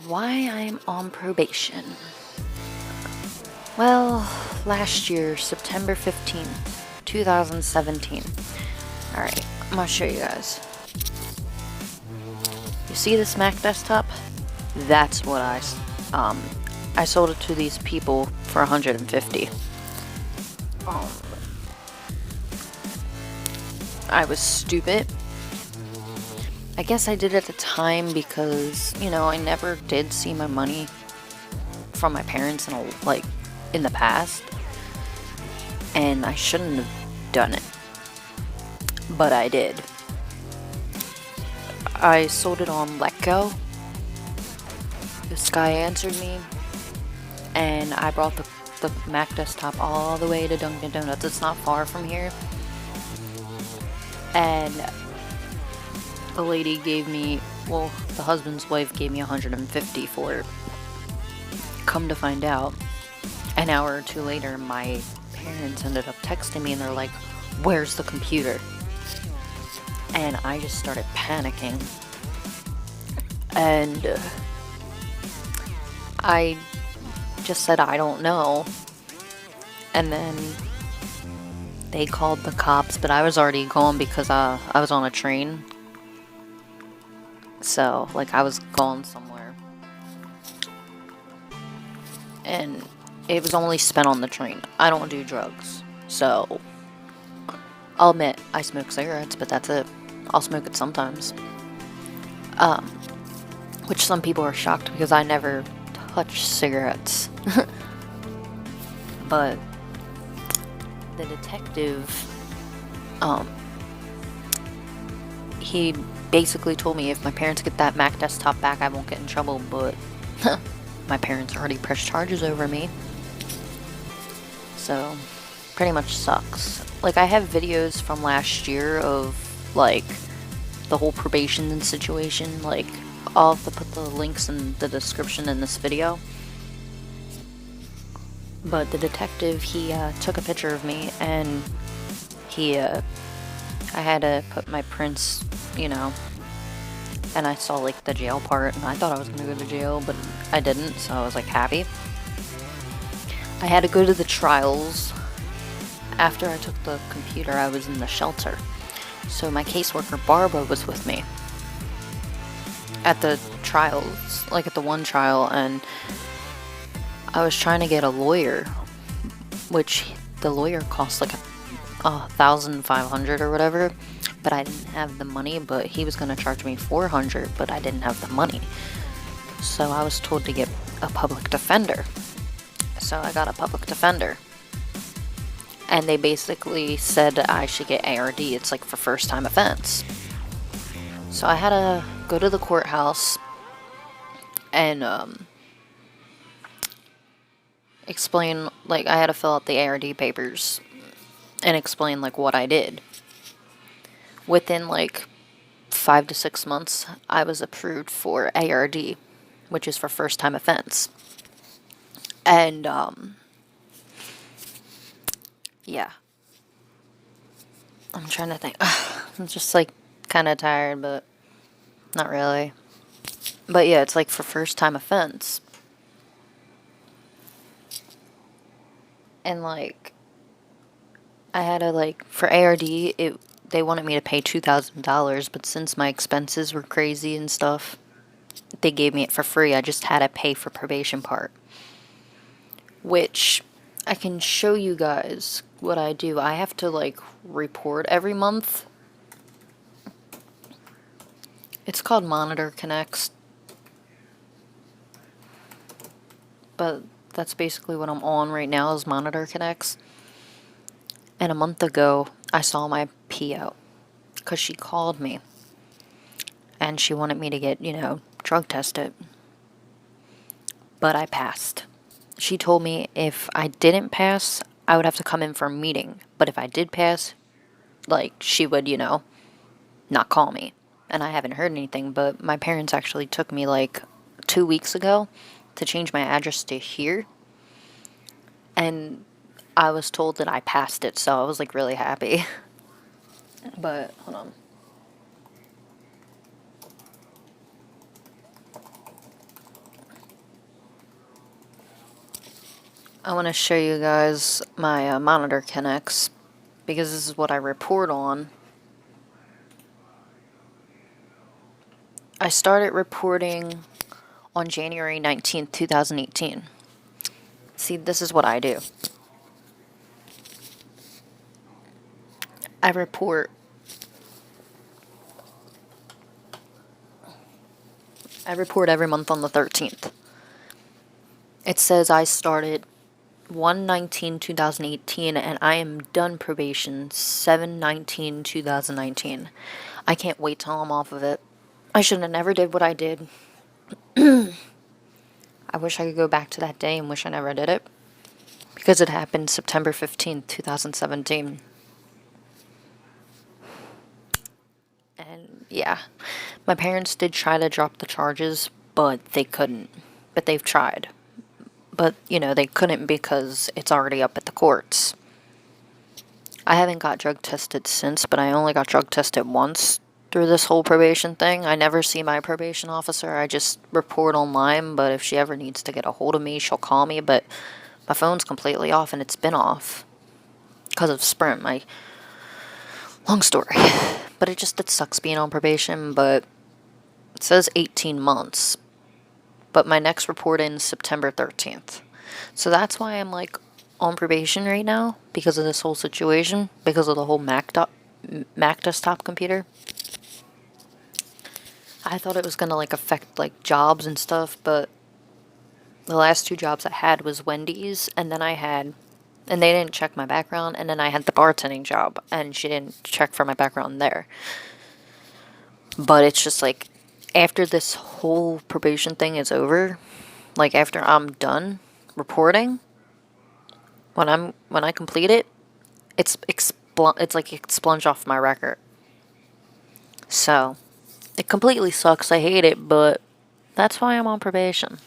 Why I'm on probation. Well, last year, September 15th, 2017. Alright, I'm gonna show you guys. You see this Mac desktop? That's what I sold it to these people for 150. I was stupid. I guess I did at the time because, you know, I never did see my money from my parents in the past, and I shouldn't have done it, but I did. I sold it on Let Go. This guy answered me, and I brought the Mac desktop all the way to Dunkin' Donuts. It's not far from here, and the lady gave me, well, the husband's wife gave me 150 for it. Come to find out, an hour or two later, my parents ended up texting me and they're like, "Where's the computer?" And I just started panicking. And I just said, "I don't know." And then they called the cops, but I was already gone because I was on a train. So, like, I was gone somewhere. And it was only spent on the train. I don't do drugs. So, I'll admit, I smoke cigarettes, but that's it. I'll smoke it sometimes. Which some people are shocked because I never touch cigarettes. But the detective, he basically told me if my parents get that Mac desktop back, I won't get in trouble, but my parents already pressed charges over me. So, pretty much sucks. Like, I have videos from last year of, like, the whole probation situation. Like, I'll have to put the links in the description in this video. But the detective, he took a picture of me, and I had to put my prints, you know, and I saw, like, the jail part, and I thought I was gonna go to jail, but I didn't, so I was, like, happy. I had to go to the trials. After I took the computer, I was in the shelter. So my caseworker, Barbara, was with me at the trials, like at the one trial, and I was trying to get a lawyer, which the lawyer cost like $1,500 or whatever, but I didn't have the money. But he was gonna charge me $400, but I didn't have the money, so I was told to get a public defender. So I got a public defender, and they basically said I should get ARD. It's like for first time offense. So I had to go to the courthouse and explain, like, I had to fill out the ARD papers and explain, like, what I did. Within, like, 5 to 6 months, I was approved for ARD, which is for first time offense. And, yeah. I'm trying to think. I'm just, like, kind of tired, but not really. But yeah, it's, like, for first time offense. And, like, I had to, like, for ARD, they wanted me to pay $2,000, but since my expenses were crazy and stuff, they gave me it for free. I just had to pay for probation part, which I can show you guys what I do. I have to, like, report every month. It's called Monitor Connects, but that's basically what I'm on right now is Monitor Connects. And a month ago, I saw my PO because she called me and she wanted me to get, you know, drug tested. But I passed. She told me if I didn't pass, I would have to come in for a meeting. But if I did pass, like, she would, you know, not call me. And I haven't heard anything, but my parents actually took me, like, 2 weeks ago to change my address to here. And I was told that I passed it, so I was, like, really happy. But, hold on. I want to show you guys my monitor connects because this is what I report on. I started reporting on January 19th, 2018. See, this is what I do. I report every month on the 13th. It says I started 1/19/2018 and I am done probation 7/19/2019. I can't wait till I'm off of it. I should have never did what I did. I wish I could go back to that day and wish I never did it. Because it happened September 15th, 2017. And yeah, my parents did try to drop the charges, but they couldn't. But they've tried. But, they couldn't because it's already up at the courts. I haven't got drug tested since, but I only got drug tested once through this whole probation thing. I never see my probation officer. I just report online, but if she ever needs to get a hold of me, she'll call me. But my phone's completely off, and it's been off because of Sprint. Long story. But it sucks being on probation, but it says 18 months. But my next report ends September 13th. So that's why I'm on probation right now, because of this whole situation, because of the whole Mac desktop computer. I thought it was gonna affect jobs and stuff, but the last 2 jobs I had was Wendy's, and they didn't check my background, and then I had the bartending job, and she didn't check for my background there. But it's just after this whole probation thing is over, after I'm done reporting, when I complete it, it's expunged off my record. So it completely sucks. I hate it, but that's why I'm on probation.